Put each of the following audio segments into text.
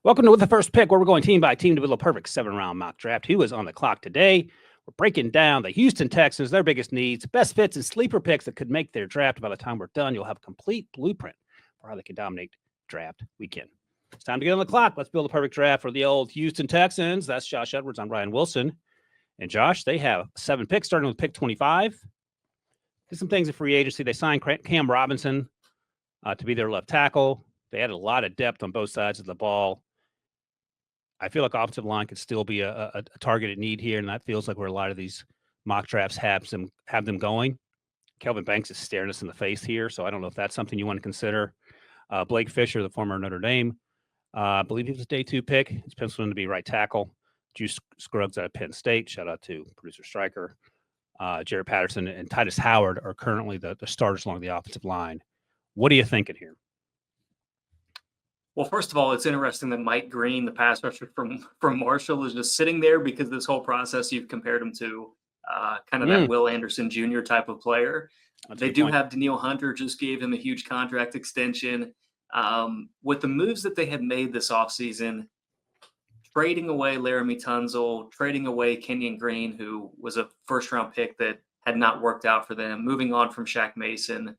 Welcome to With the First Pick, where we're going team by team to build a perfect 7-round mock draft. Who is on the clock today? We're breaking down the Houston Texans, their biggest needs, best fits, and sleeper picks that could make their draft. By the time we're done, you'll have a complete blueprint for how they can dominate draft weekend. It's time to get on the clock. Let's build a perfect draft for the old Houston Texans. That's Josh Edwards. I'm Ryan Wilson. And Josh, they have 7 picks, starting with pick 25. Did some things in free agency. They signed Cam Robinson to be their left tackle. They had a lot of depth on both sides of the ball. I feel like offensive line could still be a targeted need here, and that feels like where a lot of these mock drafts have them going. Kelvin Banks is staring us in the face here, so I don't know if that's something you want to consider. Blake Fisher, the former Notre Dame, I believe he was a day 2 pick. He's penciled in to be right tackle. Juice Scruggs out of Penn State. Shout out to producer Stryker. Jared Patterson and Titus Howard are currently the starters along the offensive line. What are you thinking here? Well, first of all, it's interesting that Mike Green, the pass rusher from Marshall, is just sitting there because this whole process you've compared him to kind of that Will Anderson Jr. type of player. They do have Danielle Hunter, just gave him a huge contract extension. With the moves that they have made this offseason, trading away Laramie Tunzel, trading away Kenyon Green, who was a first-round pick that had not worked out for them, moving on from Shaq Mason.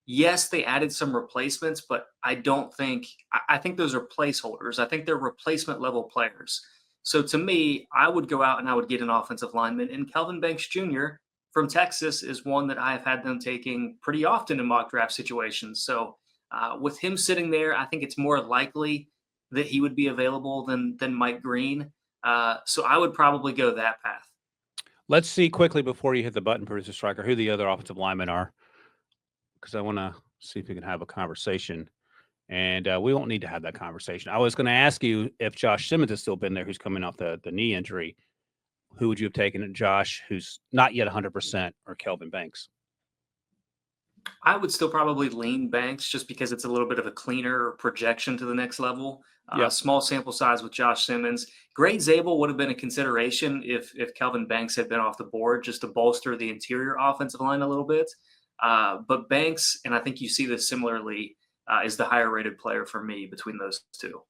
Yes, they added some replacements, but I think those are placeholders. I think they're replacement level players. So to me, I would go out and I would get an offensive lineman. And Kelvin Banks Jr. from Texas is one that I have had them taking pretty often in mock draft situations. So with him sitting there, I think it's more likely that he would be available than Mike Green. So I would probably go that path. Let's see quickly before you hit the button, producer Striker, who the other offensive linemen are, because I want to see if we can have a conversation. And we won't need to have that conversation. I was going to ask you if Josh Simmons has still been there, who's coming off the knee injury. Who would you have taken? Josh, who's not yet 100%, or Kelvin Banks? I would still probably lean Banks just because it's a little bit of a cleaner projection to the next level. Small sample size with Josh Simmons. Greg Zabel would have been a consideration if Kelvin Banks had been off the board, just to bolster the interior offensive line a little bit. But Banks, and I think you see this similarly, is the higher rated player for me between those two.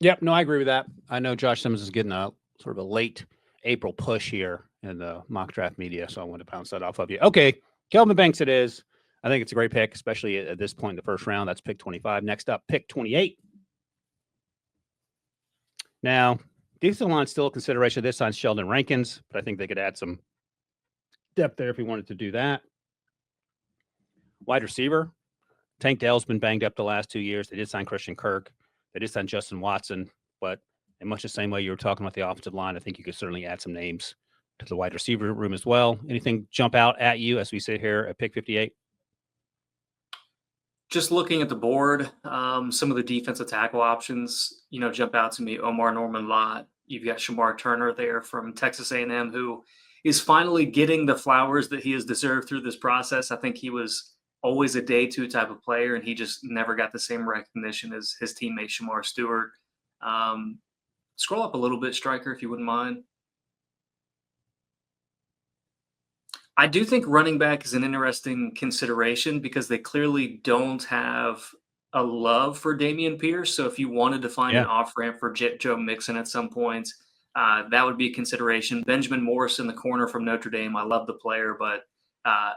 Yep, no, I agree with that. I know Josh Simmons is getting a sort of a late April push here in the mock draft media, so I want to bounce that off of you. Okay, Kelvin Banks it is. I think it's a great pick, especially at this point in the first round. That's pick 25. Next up, pick 28. Now, defensive line still a consideration. This signed Sheldon Rankins, but I think they could add some depth there if we wanted to do that. Wide receiver, Tank Dell's been banged up the last 2 years. They did sign Christian Kirk. They did sign Justin Watson, but in much the same way you were talking about the offensive line, I think you could certainly add some names to the wide receiver room as well. Anything jump out at you as we sit here at pick 58? Just looking at the board, some of the defensive tackle options, jump out to me. Omar Norman Lott. You've got Shamar Turner there from Texas A&M, who is finally getting the flowers that he has deserved through this process. I think he was always a day 2 type of player, and he just never got the same recognition as his teammate Shamar Stewart. Scroll up a little bit, Stryker, if you wouldn't mind. I do think running back is an interesting consideration because they clearly don't have a love for Dameon Pierce. So if you wanted to find an off-ramp for Joe Mixon at some point, that would be a consideration. Benjamin Morris in the corner from Notre Dame. I love the player, but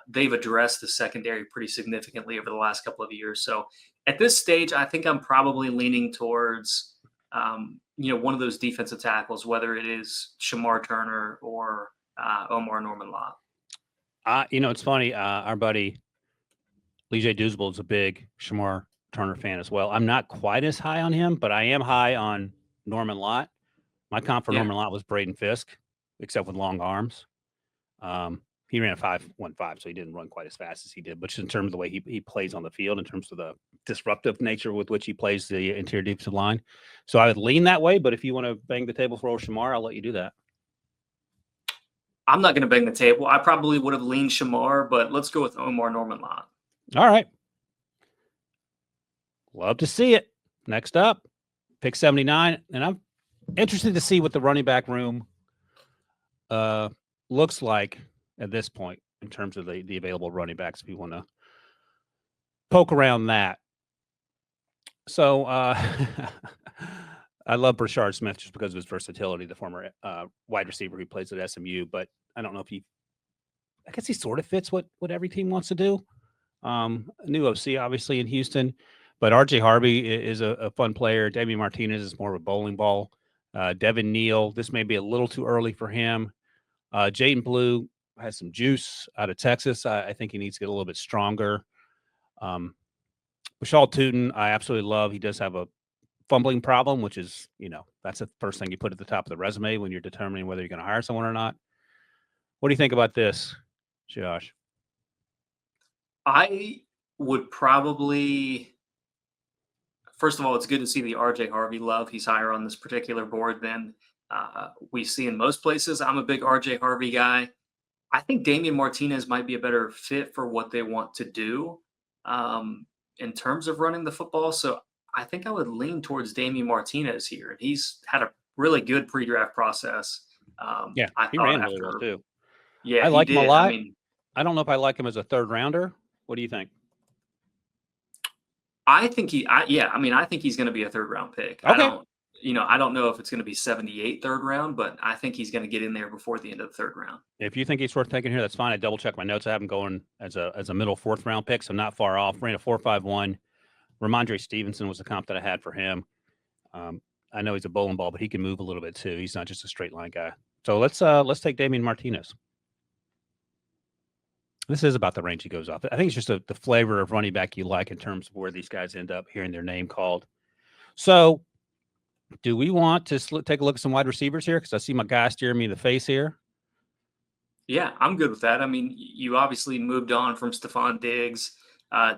they've addressed the secondary pretty significantly over the last couple of years. So at this stage, I think I'm probably leaning towards, one of those defensive tackles, whether it is Shamar Turner or Omar Norman Lott. It's funny. Our buddy Lee J. Doosable is a big Shamar Turner fan as well. I'm not quite as high on him, but I am high on Norman Lott. My comp for Norman Lott was Braden Fisk, except with long arms. He ran a 5.15, so he didn't run quite as fast as he did, but just in terms of the way he plays on the field, in terms of the disruptive nature with which he plays the interior defensive line. So I would lean that way, but if you want to bang the table for Shamar, I'll let you do that. I'm not going to bang the table. I probably would have leaned Shamar, but let's go with Omar Norman Lott. All right. Love to see it. Next up, pick 79. And I'm interested to see what the running back room looks like at this point in terms of the available running backs if you want to poke around that. So I love Brashard Smith just because of his versatility, the former wide receiver who plays at SMU. But I don't know if I guess he sort of fits what every team wants to do. New OC, obviously, in Houston. But R.J. Harvey is a fun player. Damian Martinez is more of a bowling ball. Devin Neal, this may be a little too early for him. Jaden Blue has some juice out of Texas. I think he needs to get a little bit stronger. Bashal Tootin, I absolutely love. He does have a fumbling problem, which is, that's the first thing you put at the top of the resume when you're determining whether you're going to hire someone or not. What do you think about this, Josh? I would probably, first of all, it's good to see the RJ Harvey love. He's higher on this particular board than we see in most places. I'm a big RJ Harvey guy. I think Damian Martinez might be a better fit for what they want to do in terms of running the football. So I think I would lean towards Damian Martinez here. And he's had a really good pre-draft process. He ran really well too. Yeah, I like him a lot. I mean, I don't know if I like him as a third rounder. What do you think? I think I think he's going to be a third round pick. Okay. I don't know if it's going to be 78 third round, but I think he's going to get in there before the end of the third round. If you think he's worth taking here, that's fine. I double check my notes. I have him going as a middle fourth round pick, so not far off. Ran a 4.51. Ramondre Stevenson was the comp that I had for him. I know he's a bowling ball, but he can move a little bit too. He's not just a straight line guy. So let's take Damian Martinez. This is about the range he goes off. I think it's just the flavor of running back you like in terms of where these guys end up hearing their name called. So do we want to take a look at some wide receivers here? Because I see my guy steering me in the face here. Yeah, I'm good with that. I mean, you obviously moved on from Stephon Diggs.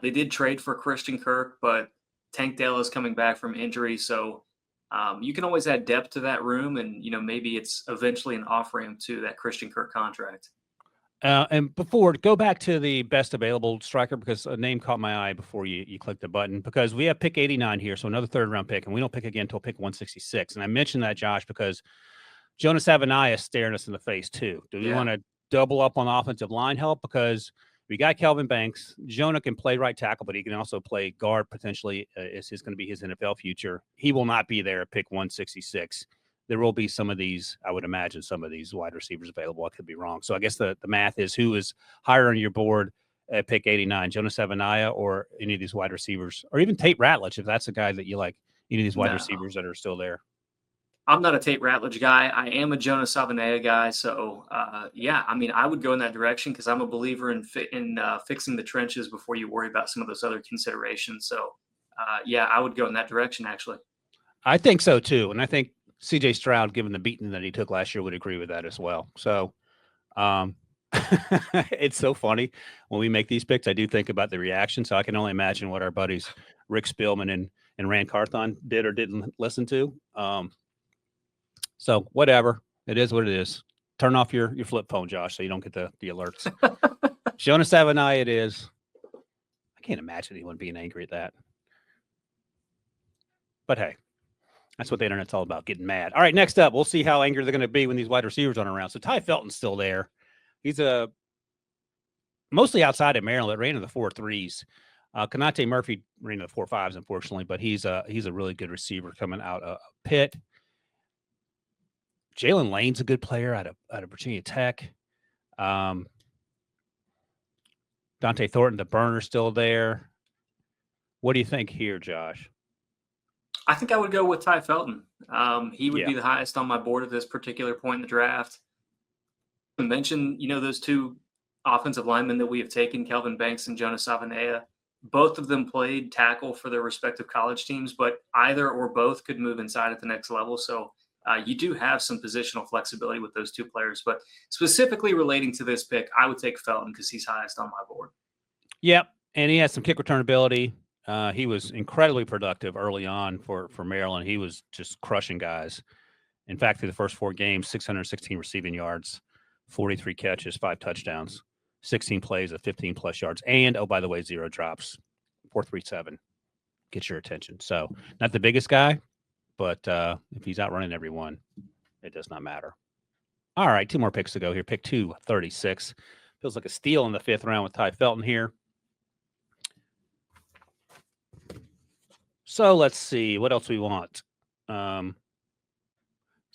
They did trade for Christian Kirk, but Tank Dell is coming back from injury. So you can always add depth to that room. And, maybe it's eventually an off-ramp to that Christian Kirk contract. And go back to the best available striker, because a name caught my eye before you clicked the button, because we have pick 89 here. So another third round pick, and we don't pick again until pick 166. And I mentioned that, Josh, because Jonas Avenaya is staring us in the face too. Do we want to double up on offensive line help? Because we got Kelvin Banks. Jonah can play right tackle, but he can also play guard potentially. Is going to be his NFL future. He will not be there at pick 166. There will be some of these, I would imagine, some of these wide receivers available. I could be wrong. So I guess the math is who is higher on your board at pick 89, Jonas Avenaya or any of these wide receivers, or even Tate Ratledge, if that's a guy that you like, any of these wide receivers that are still there. I'm not a Tate Ratledge guy. I am a Jonas Avenaya guy. So, I would go in that direction because I'm a believer in fixing the trenches before you worry about some of those other considerations. So, I would go in that direction, actually. I think so, too. And I think C.J. Stroud, given the beating that he took last year, would agree with that as well. So it's so funny when we make these picks. I do think about the reaction. So I can only imagine what our buddies Rick Spielman and Rand Carthon did or didn't listen to. So whatever. It is what it is. Turn off your flip phone, Josh, so you don't get the alerts. Jonas Avenaya it is. I can't imagine anyone being angry at that. But hey. That's what the internet's all about, getting mad. All right, next up, we'll see how angry they're going to be when these wide receivers aren't around. So Ty Felton's still there. He's mostly outside of Maryland, ran in the 4.3s. Kanate Murphy ran in the 4.5s, unfortunately, but he's a really good receiver coming out of Pitt. Jalen Lane's a good player out of Virginia Tech. Dante Thornton, the burner's still there. What do you think here, Josh? I think I would go with Ty Felton. He would be the highest on my board at this particular point in the draft. I mentioned, those two offensive linemen that we have taken, Kelvin Banks and Jonas Avenaya. Both of them played tackle for their respective college teams, but either or both could move inside at the next level. So you do have some positional flexibility with those two players. But specifically relating to this pick, I would take Felton because he's highest on my board. Yep, and he has some kick return ability. He was incredibly productive early on for Maryland. He was just crushing guys. In fact, through the first 4 games, 616 receiving yards, 43 catches, 5 touchdowns, 16 plays of 15-plus yards, and, oh, by the way, 0 drops, 4.37. Get your attention. So not the biggest guy, but if he's outrunning everyone, it does not matter. All right, 2 more picks to go here. Pick 236. Feels like a steal in the 5th round with Ty Felton here. So let's see what else we want. So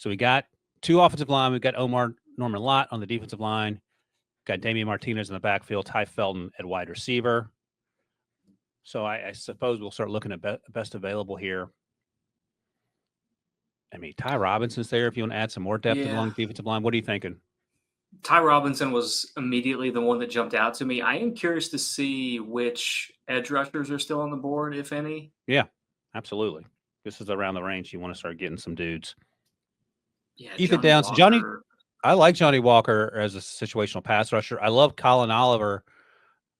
we got 2 offensive line. We've got Omar Norman Lott on the defensive line. Got Damian Martinez in the backfield, Ty Felton at wide receiver. So I suppose we'll start looking at best available here. I mean, Ty Robinson's there if you want to add some more depth along the defensive line. What are you thinking? Ty Robinson was immediately the one that jumped out to me. I am curious to see which edge rushers are still on the board, if any. Yeah, absolutely. This is around the range. You want to start getting some dudes. Yeah, Keep it down. So Johnny, I like Johnny Walker as a situational pass rusher. I love Colin Oliver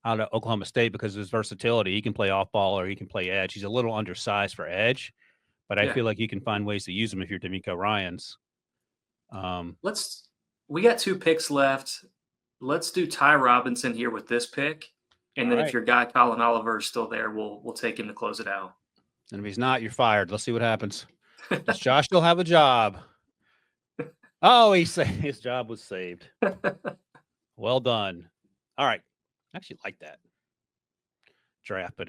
out of Oklahoma State because of his versatility. He can play off ball or he can play edge. He's a little undersized for edge, but I feel like you can find ways to use him if you're D'Amico Ryans. We got 2 picks left. Let's do Ty Robinson here with this pick. And then if your guy Colin Oliver is still there, we'll take him to close it out. And if he's not, you're fired. Let's see what happens. Does Josh still have a job? Oh, his job was saved. Well done. All right. I actually like that draft, but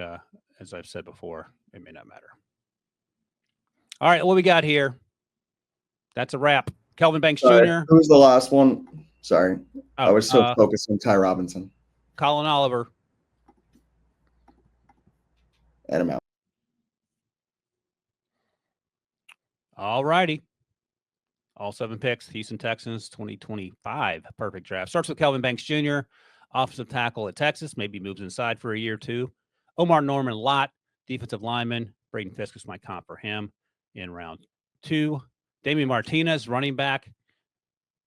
as I've said before, it may not matter. All right, what we got here? That's a wrap. Kelvin Banks Jr. Who was the last one? Sorry. I was so focused on Ty Robinson. Colin Oliver. And I'm out. All righty. All 7 picks, Houston Texans 2025 perfect draft. Starts with Kelvin Banks Jr., offensive tackle at Texas, maybe moves inside for a year or 2. Omar Norman Lott, defensive lineman. Braden Fiskus might comp for him in round 2. Damian Martinez, running back,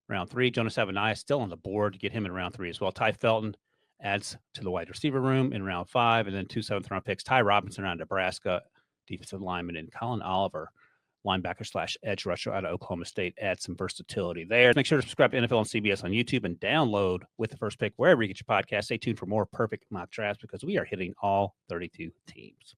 round 3. Jonas Avenaya still on the board. Get him in round 3 as well. Ty Felton adds to the wide receiver room in round 5. And then 2 7th-round picks. Ty Robinson out of Nebraska, defensive lineman, and Colin Oliver, linebacker / edge rusher out of Oklahoma State. Add some versatility there. Make sure to subscribe to NFL and CBS on YouTube and download With the First Pick wherever you get your podcast. Stay tuned for more perfect mock drafts because we are hitting all 32 teams.